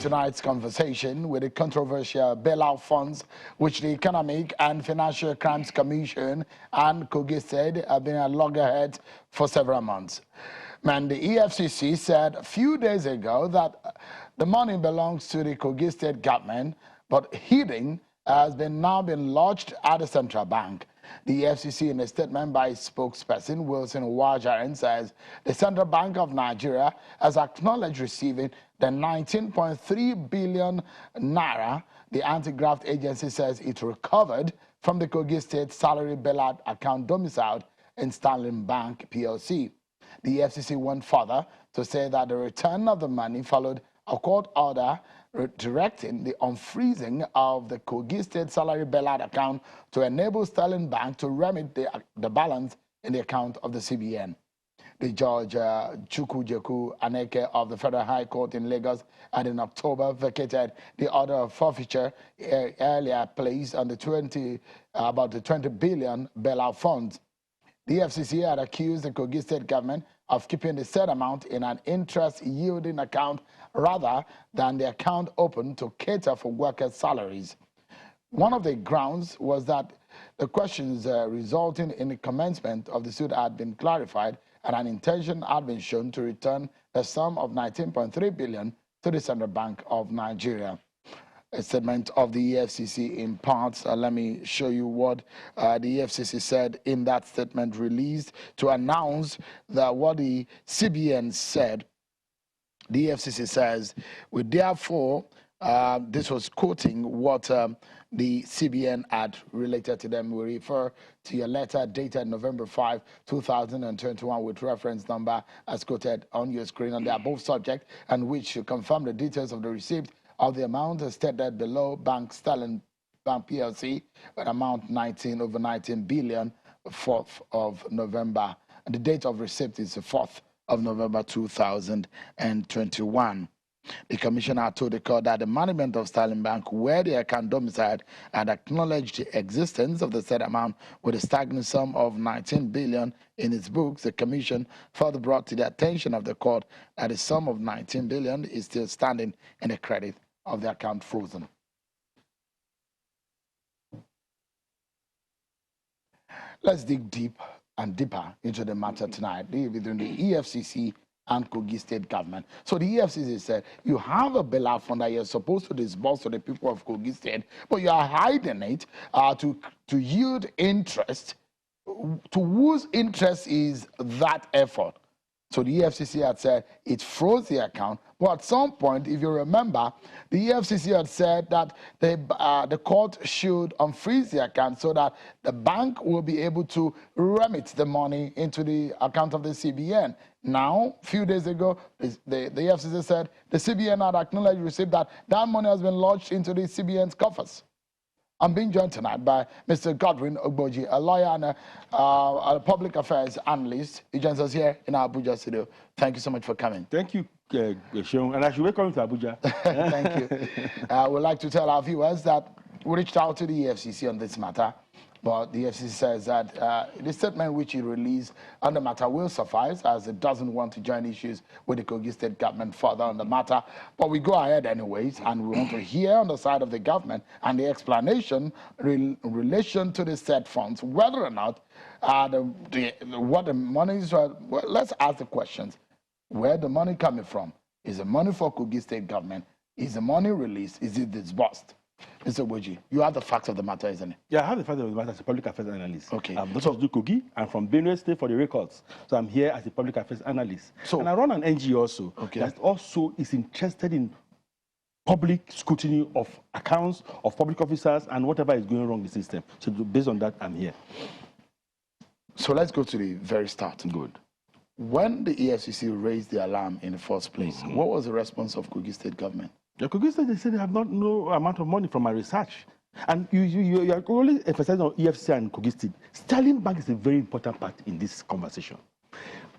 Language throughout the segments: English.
tonight's conversation with the controversial bailout funds, which the Economic and Financial Crimes Commission and Kogi State have been at loggerheads for several months. And the EFCC said a few days ago that the money belongs to the Kogi State government, but hidden has now been lodged at the central bank. The EFCC, in a statement by its spokesperson, Wilson Wajaran, says the Central Bank of Nigeria has acknowledged receiving the 19.3 billion naira the anti-graft agency says it recovered from the Kogi State salary bailout account domiciled in Sterling Bank PLC. The EFCC went further to say that the return of the money followed a court order directing the unfreezing of the Kogi State salary bailout account to enable Sterling Bank to remit the balance in the account of the CBN. The Judge Chukwujeku Aneke of the Federal High Court in Lagos had in October vacated the order of forfeiture earlier placed on the about the 20 billion bailout funds. The FCC had accused the Kogi State government of keeping the said amount in an interest-yielding account rather than the account open to cater for workers' salaries. One of the grounds was that the questions resulting in the commencement of the suit had been clarified and an intention had been shown to return the sum of 19.3 billion to the Central Bank of Nigeria. A statement of the EFCC in parts. Let me show you what the EFCC said in that statement released to announce that what the CBN said. The EFCC says, we therefore, this was quoting what the CBN had related to them. We refer to your letter dated November 5, 2021 with reference number as quoted on your screen on the above subject, and which should confirm the details of the receipt of the amount stated below Bank Sterling Bank PLC, an amount 19 billion, 4th of November. And the date of receipt is the 4th of November 2021. The commissioner told the court that the management of Sterling Bank, where the account domiciled, had acknowledged the existence of the said amount with a staggering sum of 19 billion in its books. The commission further brought to the attention of the court that the sum of 19 billion is still standing in the credit of the account frozen. Let's dig deep and deeper into the matter tonight between the EFCC and Kogi State government. So the EFCC said, you have a bailout fund that you're supposed to disburse to the people of Kogi State, but you are hiding it to yield interest. To whose interest is that effort? So the EFCC had said it froze the account, but at some point, if you remember, the EFCC had said that the court should unfreeze the account so that the bank will be able to remit the money into the account of the CBN. Now, a few days ago, the EFCC said the CBN had acknowledged receipt that money has been lodged into the CBN's coffers. I'm being joined tonight by Mr. Godwin Ogboji, a lawyer and a public affairs analyst. He joins us here in our Abuja studio. Thank you so much for coming. Thank you, Sean, and I should welcome you to Abuja. Thank you. We'd like to tell our viewers that we reached out to the EFCC on this matter, but the EFCC says that the statement which he released on the matter will suffice, as it doesn't want to join issues with the Kogi State government further on the matter. But we go ahead anyways, and we want to hear on the side of the government and the explanation in relation to the said funds, whether or not what the money is. Well, let's ask the questions. Where the money coming from? Is the money for Kogi State government? Is the money released? Is it disbursed? Mr. Ogboji, you have the facts of the matter, isn't it? Yeah, I have the facts of the matter as a public affairs analyst. Okay. I'm Dr. Kogi. I'm from Benue State for the records. So I'm here as a public affairs analyst. And I run an NGO also that also is interested in public scrutiny of accounts of public officers and whatever is going wrong in the system. So based on that, I'm here. So let's go to the very start. Good. When the EFCC raised the alarm in the first place, what was the response of Kogi State government? The Kogi State, they said they have not no amount of money from my research. And you are only emphasizing on EFCC and Kogi State. Sterling Bank is a very important part in this conversation.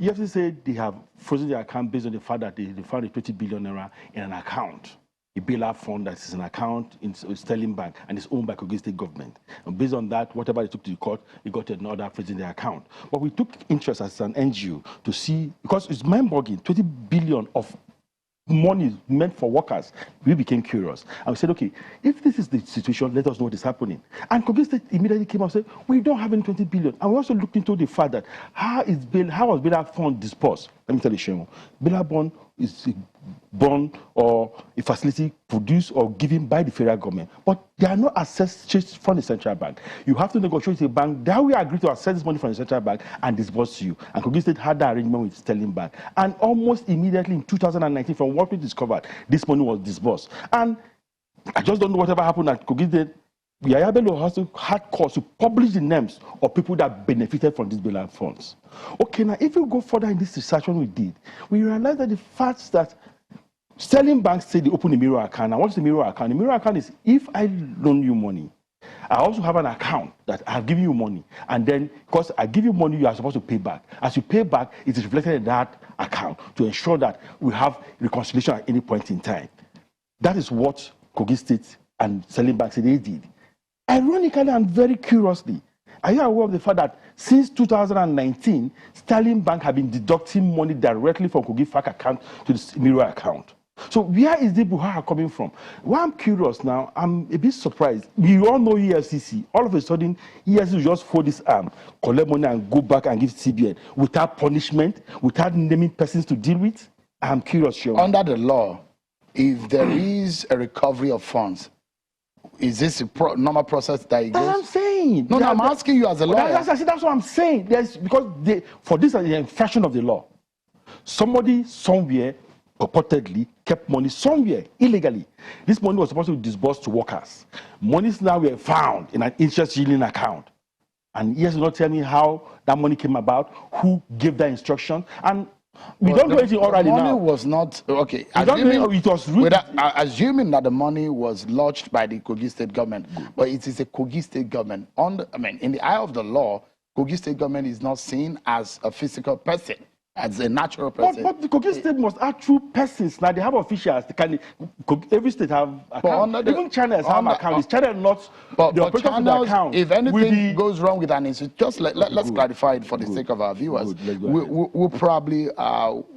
EFCC said they have frozen their account based on the fact that they found a 20 billion naira in an account, a bailout fund that is an account in Sterling Bank and is owned by Kogi State government. And based on that, whatever they took to the court, they got an order freezing their account. But we took interest as an NGO to see, because it's mind-boggling, 20 billion of money meant for workers, we became curious. And we said, okay, if this is the situation, let us know what is happening. And Kogi State immediately came out and said, we don't have any 20 billion. And we also looked into the fact that how was Bailout fund dispersed? Let me tell you, Shemo. Bailout bond is a bond or a facility produced or given by the federal government, but they are not assessed from the central bank. You have to negotiate with the bank. That we agree to access this money from the central bank and disburse to you. And Kogi State had that arrangement with Sterling Bank. And almost immediately in 2019, from what we discovered, this money was disbursed. And I just don't know whatever happened at Kogi State. Yaya Bello also had cause to publish the names of people that benefited from these bailout funds. Okay, now if you go further in this research we did, we realized that the fact that Sterling Bank said they open a mirror account. Now, what's the mirror account? The mirror account is if I loan you money, I also have an account that I have given you money. And then, because I give you money, you are supposed to pay back. As you pay back, it is reflected in that account to ensure that we have reconciliation at any point in time. That is what Kogi State and Sterling Bank said they did. Ironically and very curiously, are you aware of the fact that since 2019, Sterling Bank have been deducting money directly from Kogi FAC account to the mirror account? So where is the Buhara coming from? Why I'm curious now, I'm a bit surprised. We all know EFCC. All of a sudden, EFCC just fold this arm, collect money and go back and give CBN without punishment, without naming persons to deal with. I'm curious, sure. Under the law, if there is a recovery of funds, is this a normal process that it goes? That's what I'm saying. No, I'm asking you as a lawyer. That's what I'm saying. Because for this is an infraction of the law. Somebody somewhere purportedly kept money somewhere illegally. This money was supposed to be disbursed to workers. Monies now were found in an interest-yielding account. And yes, not tell me how that money came about, who gave that instruction, and we don't do anything orally now. The money was not okay. Assuming that the money was lodged by the Kogi State government, but it is a Kogi State government. In the eye of the law, Kogi State government is not seen as a physical person, as a natural person. But the Kogi State must have true persons. Now they have officials. Every state have accounts. Even China has have accounts. China not the operator of the account. If anything goes wrong with an institution, just let's clarify it for the sake of our viewers. We're probably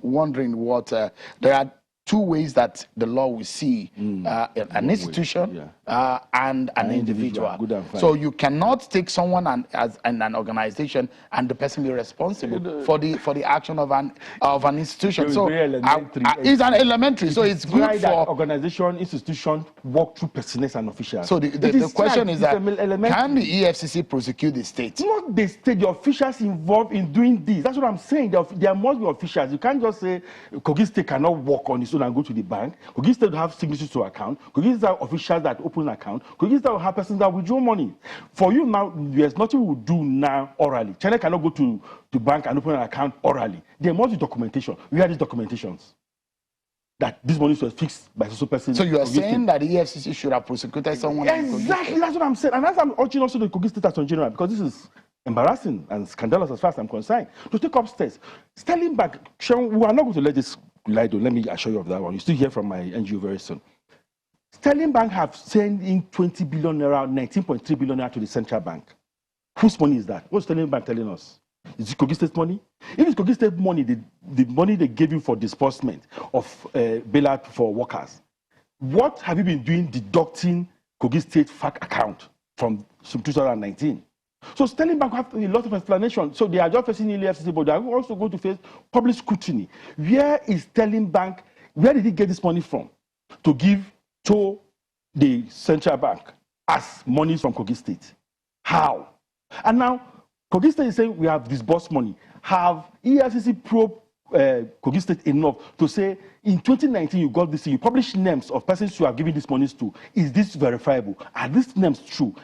wondering what there are two ways that the law will see an institution and an individual. So you cannot take someone as an organization and the person be responsible for the action of an institution. So it's an elementary. So it's good for organization, institution work through personnel and officials. So the question is that can the EFCC prosecute the state? Not the state, the officials involved in doing this. That's what I'm saying. There must be officials. You can't just say Kogi State cannot work on its own and go to the bank. Kogi State will have signatures to account. Kogi State have officials that open an account. Kogi State will have persons that withdraw money. For you now, there's nothing we will do now orally. China cannot go to bank and open an account orally. There must be documentation. We have these documentations that this money was fixed by social person. So you are saying that the EFCC should have prosecuted someone? Exactly, that's what I'm saying. And that's I'm urging also the Kogi State Attorney General, because this is embarrassing and scandalous as far as I'm concerned, to take up steps. Sterling Bank, we are not going to let this lie down. Let me assure you of that one. You still hear from my NGO very soon. Sterling Bank have sent in 20 billion naira, 19.3 billion naira to the central bank. Whose money is that? What's Sterling Bank telling us? Is it Kogi State money? If it's Kogi State money, the money they gave you for disbursement of bailout for workers, what have you been doing deducting Kogi State FAC account from 2019? So Sterling Bank have a lot of explanation. So they are just facing the EFCC, but they are also going to face public scrutiny. Where is Sterling Bank? Where did he get this money from to give to the central bank as money from Kogi State? How? And now Kogi State is saying we have disbursed money. Have EFCC probed Kogi State enough to say in 2019 you got this, you publish names of persons you are giving these monies to? Is this verifiable? Are these names true?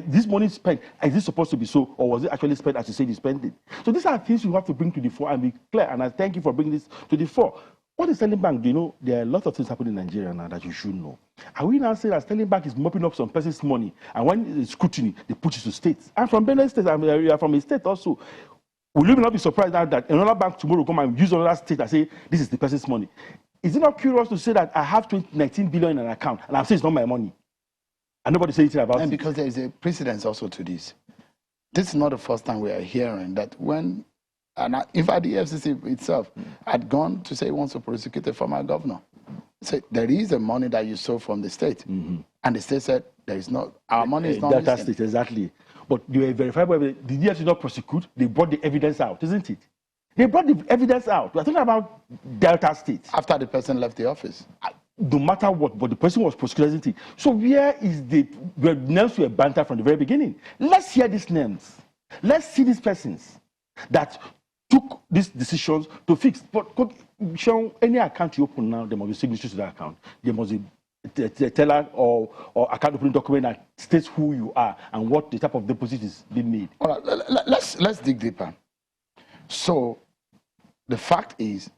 This money spent, is this supposed to be so, or was it actually spent as you said you spent it? So these are things you have to bring to the fore and be clear, and I thank you for bringing this to the fore. What is Sterling Bank? Do you know there are a lot of things happening in Nigeria now that you should know? Are we now saying that Sterling Bank is mopping up some person's money, and when it's scrutiny, they put it to states? I'm from Benin State, I'm from a state also. Will you not be surprised now that another bank tomorrow come and use another state and say this is the person's money? Is it not curious to say that I have 19 billion in an account and I'm saying it's not my money? And nobody says anything about it. And because there is a precedence also to this. This is not the first time we are hearing that when, in fact, the EFCC itself had gone to say it wants to prosecute a former governor So there is a money that you stole from the state, and the state said there is not. Our money is not Delta missing. State, exactly. But they were verifiable. The EFCC not prosecute. They brought the evidence out, isn't it? They brought the evidence out. We're talking about Delta State. After the person left the office. No matter what, but the person was prosecuted, isn't it? So where is the names were bantered from the very beginning? Let's hear these names. Let's see these persons that took these decisions to fix. But show any account you open now, there must be signatures to that account. There must be a teller or account opening document that states who you are and what the type of deposit is being made. All right, let's dig deeper. So the fact is,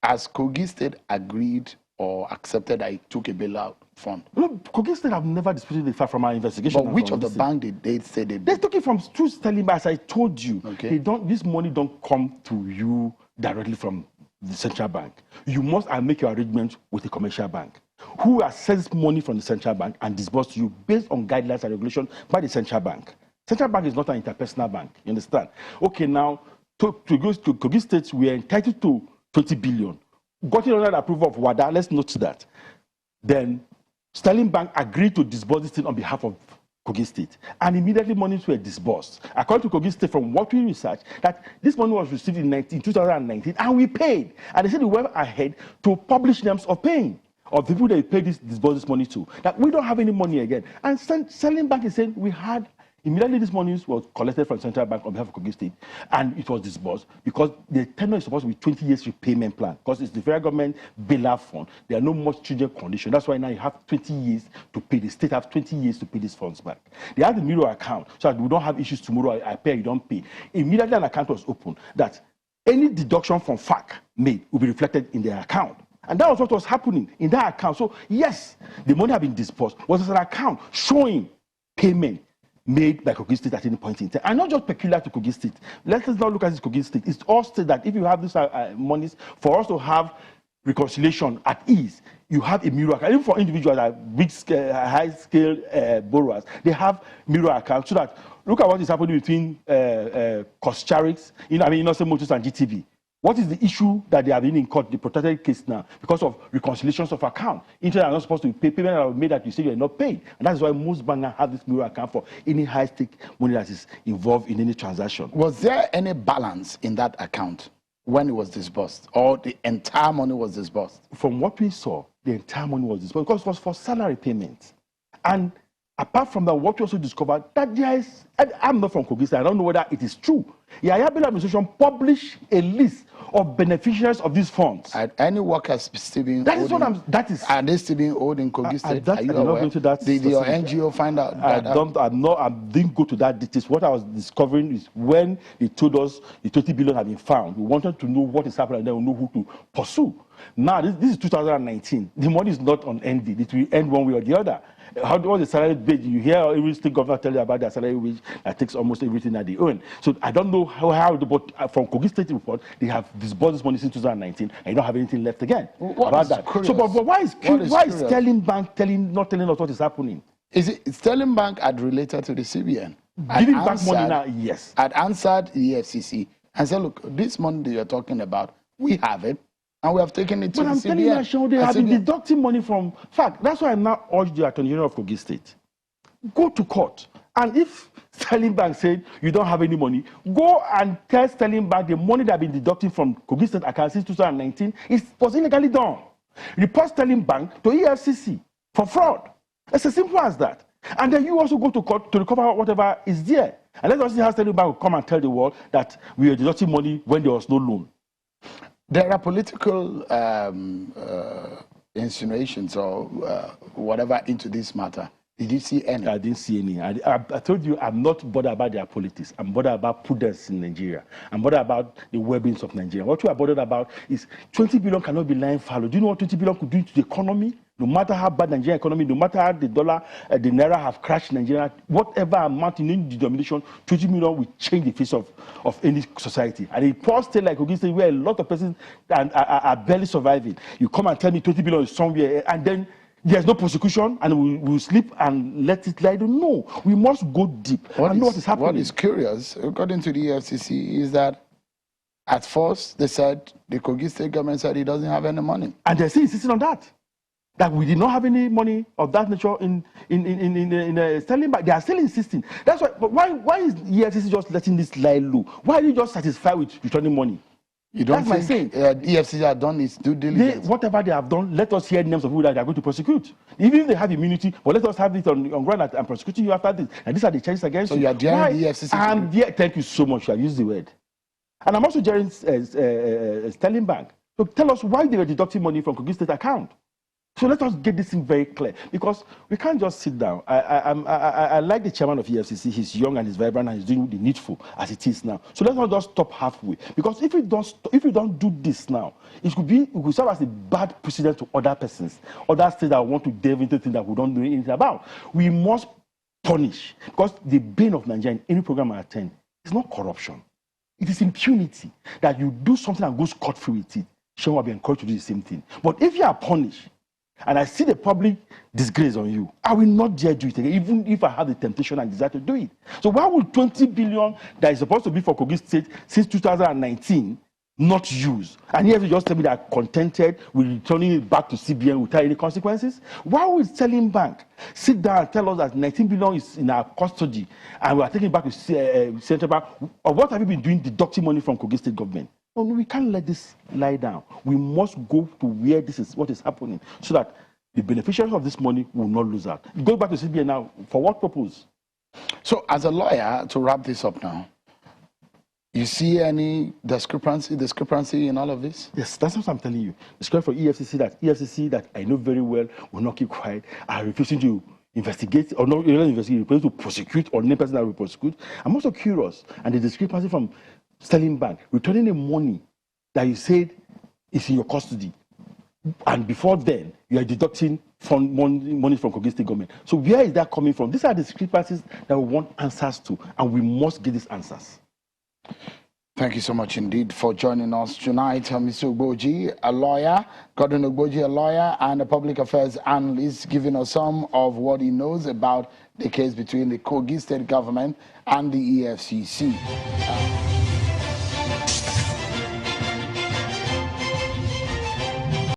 as Kogi State agreed or accepted that it took a bailout fund. No, Kogi State have never disputed the fact from our investigation. But which of the bank did they say they did? They took it from two Sterling Bank, as I told you. Okay. This money don't come to you directly from the central bank. You must make your arrangement with a commercial bank who accesses money from the central bank and disburse to you based on guidelines and regulation by the central bank. Central bank is not an interpersonal bank. You understand? Okay, now to go to Kogi State, we are entitled to 20 billion. Got it under the approval of WADA. Let's note that. Then Sterling Bank agreed to disburse this thing on behalf of Kogi State, and immediately monies were disbursed. According to Kogi State, from what we researched, that this money was received in 2019, and we paid. And they said we went ahead to publish names of paying of the people that we paid disburse this money to. That we don't have any money again. And Sterling Bank is saying we had. Immediately, this money was collected from Central Bank on behalf of Kogi State, and it was disbursed because the tenure is supposed to be 20 years repayment plan because it's the federal government bailout fund. There are no more stringent conditions. That's why now you have 20 years to pay. The state have 20 years to pay these funds back. They have the mirror account so that we don't have issues tomorrow. I pay, you don't pay. Immediately, an account was opened that any deduction from FAC made will be reflected in their account. And that was what was happening in that account. So, yes, the money had been disbursed. Was an account showing payment made by Kogi State at any point in time. And not just peculiar to Kogi State. Let's not look at this Kogi State. It's all state that if you have these monies, for us to have reconciliation at ease, you have a mirror account. Even for individuals that big high-scale borrowers, they have mirror accounts so that look at what is happening between Coscharix, Innocent Motors and GTV. What is the issue that they have been in court, the protected case now, because of reconciliations of account? Interest are not supposed to pay payment that are made that you say you are not paid. And that's why most banks have this mirror account for any high-stake money that is involved in any transaction. Was there any balance in that account when it was disbursed, or the entire money was disbursed? From what we saw, the entire money was disbursed because it was for salary payments. And apart from that, what we also discovered, that there is, I'm not from Kogi State, I don't know whether it is true. Yahya Bello administration published a list of beneficiaries of these funds. Are any workers still being that owed? Is what I'm. That is. Are they still being owed in Kogi State? Are you aware? Did your NGO find out? I didn't go to that details. What I was discovering is when they told us the 20 billion had been found, we wanted to know what is happening and then we know who to pursue. Now this is 2019. The money is not on end. It will end one way or the other. How do the salary wage? You hear every state governor tell you about their salary wage that takes almost everything that they earn. So I don't know how but from Kogi State report, they have disbursed this money since 2019 and you don't have anything left again about that. Curious? So but why is Sterling Bank not telling us what is happening? Is it Sterling Bank had related to the CBN? Giving back money now, yes. Had answered the EFCC and said, look, this money that you're talking about, we have it. And we have taken it to the CBN. But I'm telling you, Sean, they have been deducting money from fact. That's why I now urge the Attorney General of Kogi State. Go to court. And if Sterling Bank said you don't have any money, go and tell Sterling Bank the money that have been deducting from Kogi State account since 2019 was illegally done. Report Sterling Bank to EFCC for fraud. It's as simple as that. And then you also go to court to recover whatever is there. And let's also see how Sterling Bank will come and tell the world that we are deducting money when there was no loan. There are political insinuations or whatever into this matter. Did you see any? I didn't see any. I told you I'm not bothered about their politics. I'm bothered about prudence in Nigeria. I'm bothered about the well-being of Nigeria. What we are bothered about is 20 billion cannot be lying fallow. Do you know what 20 billion could do to the economy? No matter how bad Nigerian economy, no matter how the dollar, the naira have crashed in Nigeria, whatever amount in any denomination, 20 million will change the face of any society. And a poor state like Kogi State, where a lot of persons are barely surviving, you come and tell me 20 billion is somewhere, and then there's no prosecution, and we'll sleep and let it lie. No, we must go deep and know what is happening. What is curious, according to the EFCC, is that At first, they said, the Kogi state government said he doesn't have any money. And they're still insisting on that. That we did not have any money of that nature in Sterling Bank. They are still insisting. That's why. But why is EFCC just letting this lie low? Why are you just satisfied with returning money? You don't That's think EFCC has done its due diligence? Whatever they have done, let us hear names of people that they are going to prosecute. Even if they have immunity, but let us have it on ground and prosecuting you after this. And these are the charges against you. So you are daring the EFCC? Thank you so much. You have used the word. And I'm also daring Sterling Bank to tell us why they were deducting money from Kogi State account. So let us get this thing very clear, because we can't just sit down. I like the chairman of EFCC. He's young and he's vibrant and he's doing the needful as it is now. So let's not just stop halfway, because if we don't do this now, it could serve as a bad precedent to other persons, other states that want to delve into things that we don't know anything about. We must punish, because the bane of Nigeria in any program I attend is not corruption. It is impunity, that you do something and go scot-free with it. Someone will be encouraged to do the same thing. But if you are punished, and I see the public disgrace on you, I will not dare do it again, even if I have the temptation and desire to do it. So why would 20 billion that is supposed to be for Kogi State since 2019 not use? And here you just tell me that contented with returning it back to CBN without any consequences? Why would Sterling Bank sit down and tell us that 19 billion is in our custody and we are taking it back to Central Bank? Or what have you been doing deducting money from Kogi State government? No, we can't let this lie down. We must go to where this is what is happening, so that the beneficiaries of this money will not lose out. Go back to CBN now, for what purpose? So as a lawyer, to wrap this up now, you see any discrepancy in all of this? Yes, that's what I'm telling you. Discrepancy for EFCC that I know very well will not keep quiet, are refusing to investigate, or not investigate, refusing to prosecute, or name person that will prosecute. I'm also curious, and the discrepancy from Sterling Bank returning the money that you said is in your custody, and before then you are deducting money from Kogi State government. So where is that coming from? These are the discrepancies that we want answers to, and we must get these answers. Thank you so much indeed for joining us tonight, Mr. Ogboji, a lawyer, Gordon Ogboji, a lawyer and a public affairs analyst, giving us some of what he knows about the case between the Kogi State government and the EFCC.